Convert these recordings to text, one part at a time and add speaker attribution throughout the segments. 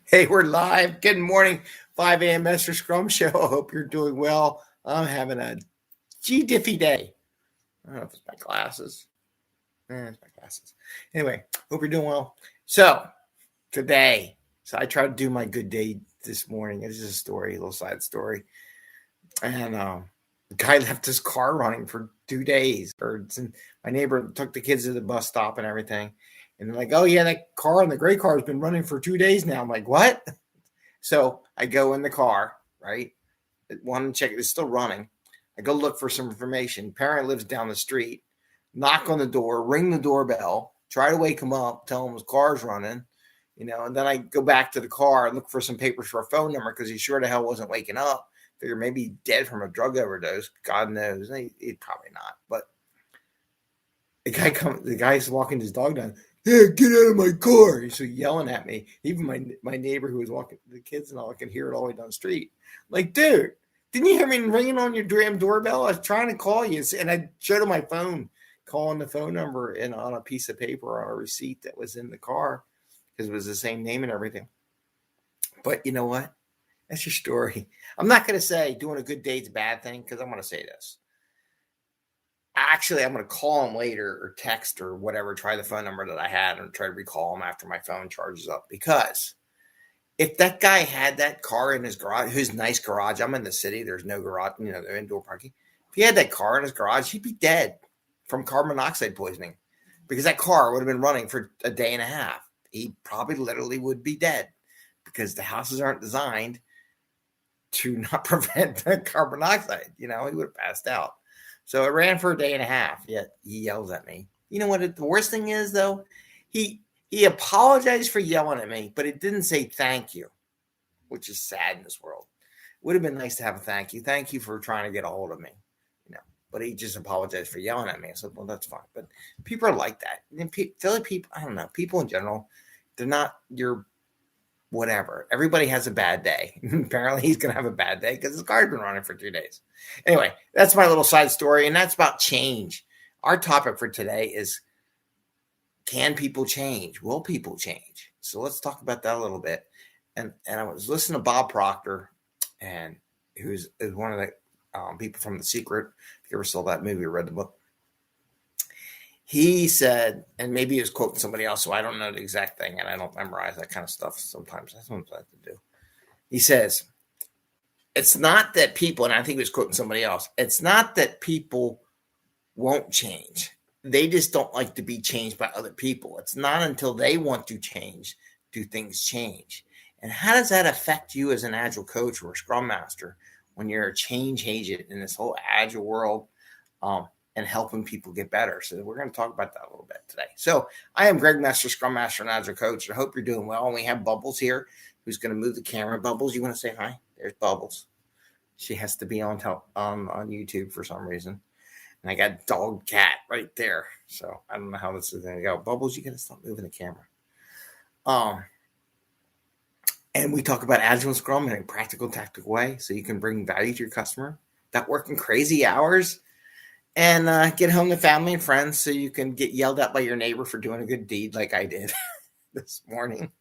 Speaker 1: Hey, we're live. Good morning, 5 a.m. Mester Scrum Show. I hope you're doing well. I'm having a G-diffy day. I don't know if it's my glasses. It's my glasses. Anyway, hope you're doing well. So, today, I tried to do my good day this morning. It's just a little side story. And the guy left his car running for 2 days. My neighbor took the kids to the bus stop and everything. And they're like, oh, yeah, that car and the gray car has been running for 2 days now. I'm like, what? So I go in the car, right? Want to check it's still running. I go look for some information. Parent lives down the street. Knock on the door, ring the doorbell, try to wake him up, tell him his car's running, and then I go back to the car and look for some papers for a phone number because he sure to hell wasn't waking up. Figure maybe dead from a drug overdose. God knows. He probably not. But the guy's walking his dog down. Hey, get out of my car. He's so yelling at me. Even my neighbor who was walking the kids and all, I can hear it all the way down the street. Like, dude, didn't you hear me ringing on your damn doorbell? I was trying to call you. And I showed him my phone, calling the phone number and on a piece of paper on a receipt that was in the car because it was the same name and everything. But you know what? That's your story. I'm not going to say doing a good day is a bad thing because I'm going to say this. Actually, I'm going to call him later or text or whatever, try the phone number that I had and try to recall him after my phone charges up. Because if that guy had that car in his garage, his nice garage, I'm in the city, there's no garage, no indoor parking. If he had that car in his garage, he'd be dead from carbon monoxide poisoning because that car would have been running for a day and a half. He probably literally would be dead because the houses aren't designed to not prevent the carbon monoxide. He would have passed out. So it ran for a day and a half, yet he yells at me. You know what the worst thing is, though? He apologized for yelling at me, but it didn't say thank you, which is sad in this world. It would have been nice to have a thank you. Thank you for trying to get a hold of me. But he just apologized for yelling at me. I said, well, that's fine. But people are like that. And Philly people, I don't know, people in general, they're not your whatever. Everybody has a bad day. Apparently he's going to have a bad day because his car's been running for 2 days. Anyway, that's my little side story, and that's about change. Our topic for today is, can people change? Will people change? So let's talk about that a little bit. And I was listening to Bob Proctor, and who's one of the people from The Secret. If you ever saw that movie or read the book, he said, and maybe he was quoting somebody else, so I don't know the exact thing, and I don't memorize that kind of stuff sometimes. That's what I have to do. He says, it's not that people, and I think he was quoting somebody else, it's not that people won't change. They just don't like to be changed by other people. It's not until they want to change do things change. And how does that affect you as an Agile coach or a Scrum Master when you're a change agent in this whole Agile world? And helping people get better. So we're going to talk about that a little bit today. So I am Greg Mester, Scrum Master and Agile Coach. I hope you're doing well. And we have Bubbles here, who's going to move the camera. Bubbles, you want to say hi? There's Bubbles. She has to be on YouTube for some reason. And I got dog cat right there. So I don't know how this is going to go. Bubbles, you got to stop moving the camera. And we talk about Agile and Scrum in a practical, tactical way so you can bring value to your customer without working crazy hours. And get home to family and friends so you can get yelled at by your neighbor for doing a good deed like I did this morning.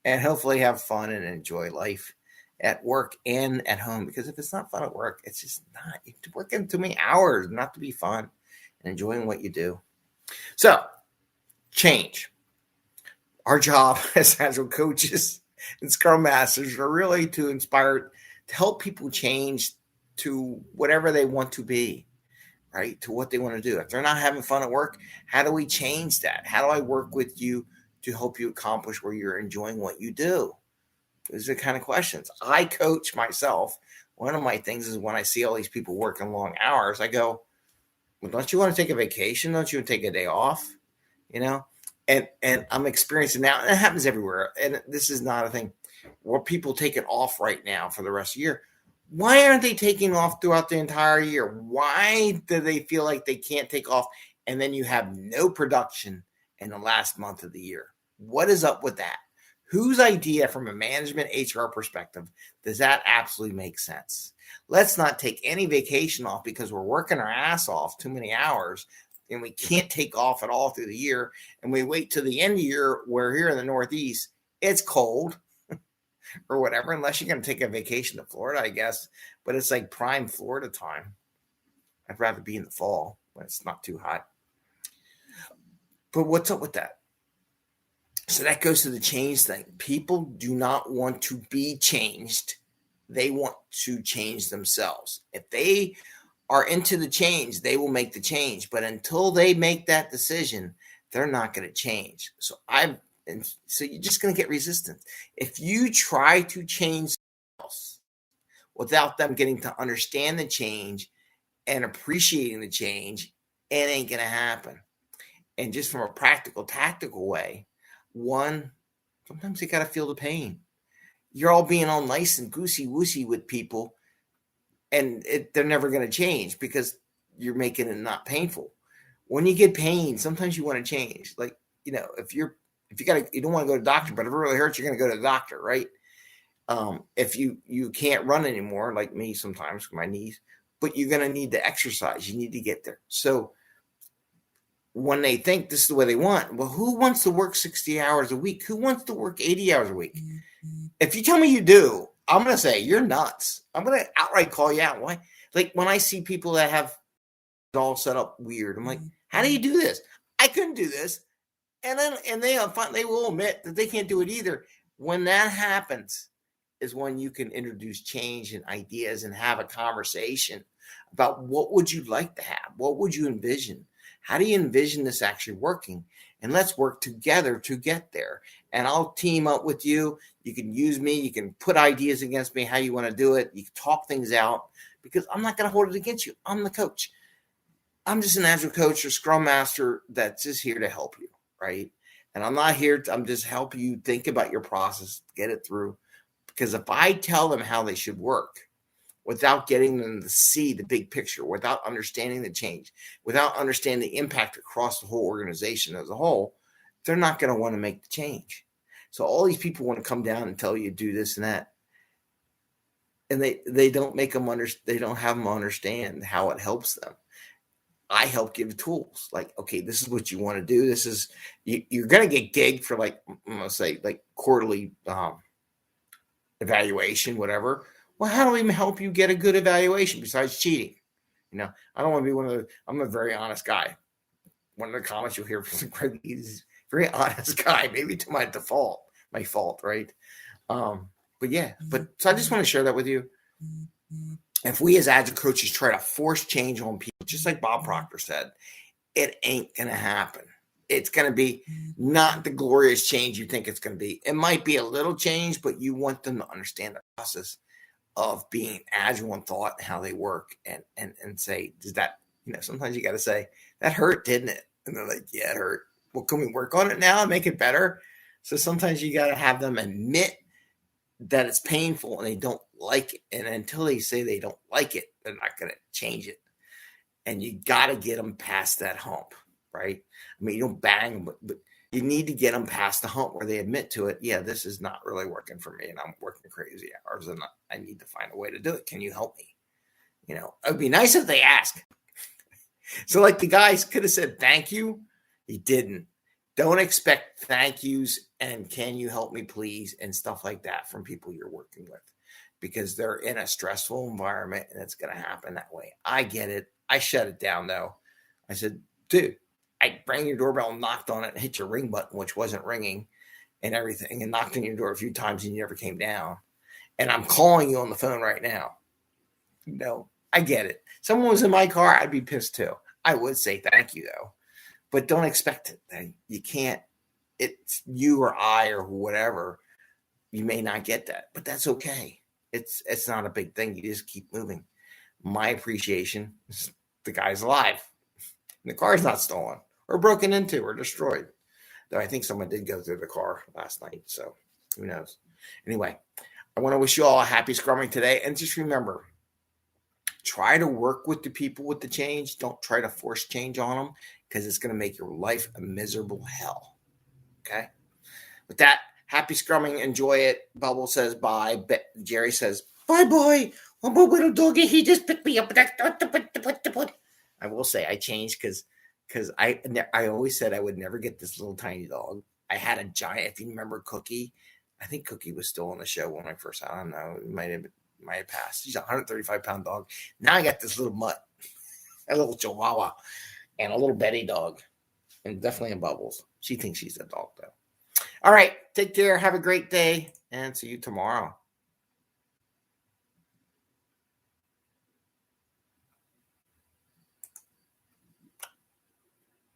Speaker 1: And hopefully have fun and enjoy life at work and at home. Because if it's not fun at work, it's just not. You're working too many hours not to be fun and enjoying what you do. So, change. Our job as Agile coaches and Scrum Masters are really to help people change to whatever they want to be. Right, to what they want to do. If they're not having fun at work, how do we change that? How do I work with you to help you accomplish where you're enjoying what you do? Those are the kind of questions. I coach myself. One of my things is when I see all these people working long hours, I go, well, don't you want to take a vacation? Don't you want to take a day off? And I'm experiencing now, and it happens everywhere. And this is not a thing where people take it off right now for the rest of the year. Why aren't they taking off throughout the entire year? Why do they feel like they can't take off? And then you have no production in the last month of the year. What is up with that? Whose idea from a management HR perspective does that absolutely make sense? Let's not take any vacation off because we're working our ass off too many hours and we can't take off at all through the year. And we wait till the end of the year where here in the Northeast, It's cold or whatever, unless you're going to take a vacation to Florida, I guess. But it's like prime Florida time. I'd rather be in the fall when it's not too hot. But what's up with that? So that goes to the change thing. People do not want to be changed. They want to change themselves. If they are into the change, they will make the change. But until they make that decision, they're not going to change. So you're just going to get resistance. If you try to change else without them getting to understand the change and appreciating the change, it ain't going to happen. And just from a practical, tactical way, one, sometimes you got to feel the pain. You're all being all nice and goosey-woosey with people, and they're never going to change because you're making it not painful. When you get pain, sometimes you want to change. Like, if you don't want to go to the doctor, but if it really hurts, you're going to go to the doctor, right? If you can't run anymore, like me sometimes with my knees, but you're going to need to exercise. You need to get there. So when they think this is the way they want, well, who wants to work 60 hours a week? Who wants to work 80 hours a week? If you tell me you do, I'm going to say you're nuts. I'm going to outright call you out. Why? Like when I see people that have it all set up weird, I'm like, how do you do this? I couldn't do this. And they will admit that they can't do it either. When that happens is when you can introduce change and ideas and have a conversation about what would you like to have? What would you envision? How do you envision this actually working? And let's work together to get there. And I'll team up with you. You can use me. You can put ideas against me, how you want to do it. You can talk things out because I'm not going to hold it against you. I'm the coach. I'm just an Agile coach or Scrum Master that's just here to help you, right? And I'm not here I'm just help you think about your process, get it through. Because if I tell them how they should work, without getting them to see the big picture, without understanding the change, without understanding the impact across the whole organization as a whole, they're not going to want to make the change. So all these people want to come down and tell you do this and that. And they don't make them they don't have them understand how it helps them. I help give tools like, okay, this is what you want to do. This is, you're going to get gigged for like, I'm going to say like quarterly evaluation, whatever. Well, how do we help you get a good evaluation besides cheating? I don't want to be I'm a very honest guy. One of the comments you'll hear from Greg is very honest guy, maybe to my fault, right? So I just want to share that with you. If we as Agile coaches try to force change on people, just like Bob Proctor said, it ain't going to happen. It's going to be not the glorious change you think it's going to be. It might be a little change, but you want them to understand the process of being Agile in thought and how they work and say, does that, sometimes you got to say, that hurt, didn't it? And they're like, yeah, it hurt. Well, can we work on it now and make it better? So sometimes you got to have them admit that it's painful and they don't like it. And until they say they don't like it, they're not going to change it. And you got to get them past that hump, right? I mean, you don't bang, but you need to get them past the hump where they admit to it. Yeah, this is not really working for me and I'm working crazy hours and I need to find a way to do it. Can you help me? It would be nice if they ask. So like the guys could have said, thank you. He didn't. Don't expect thank yous and can you help me please and stuff like that from people you're working with because they're in a stressful environment and it's going to happen that way. I get it. I shut it down though. I said, dude, I rang your doorbell and knocked on it and hit your ring button, which wasn't ringing and everything, and knocked on your door a few times and you never came down. And I'm calling you on the phone right now. I get it. Someone was in my car, I'd be pissed too. I would say thank you though, but don't expect it. You can't, it's you or I or whatever. You may not get that, but that's okay. It's not a big thing. You just keep moving. My appreciation is the guy's alive. And the car's not stolen or broken into or destroyed. Though I think someone did go through the car last night. So who knows? Anyway, I want to wish you all a happy scrumming today. And just remember, try to work with the people with the change. Don't try to force change on them because it's going to make your life a miserable hell. Okay? With that, happy scrumming. Enjoy it. Bubble says bye. Jerry says, bye, boy. Oh, my little doggy, he just picked me up. I will say I changed because I always said I would never get this little tiny dog. I had a giant, if you remember Cookie, I think Cookie was still on the show when I first, I don't know, it might have passed. She's a 135-pound dog. Now I got this little mutt, a little Chihuahua, and a little Betty dog, and definitely in Bubbles. She thinks she's a dog, though. All right, take care. Have a great day, and see you tomorrow.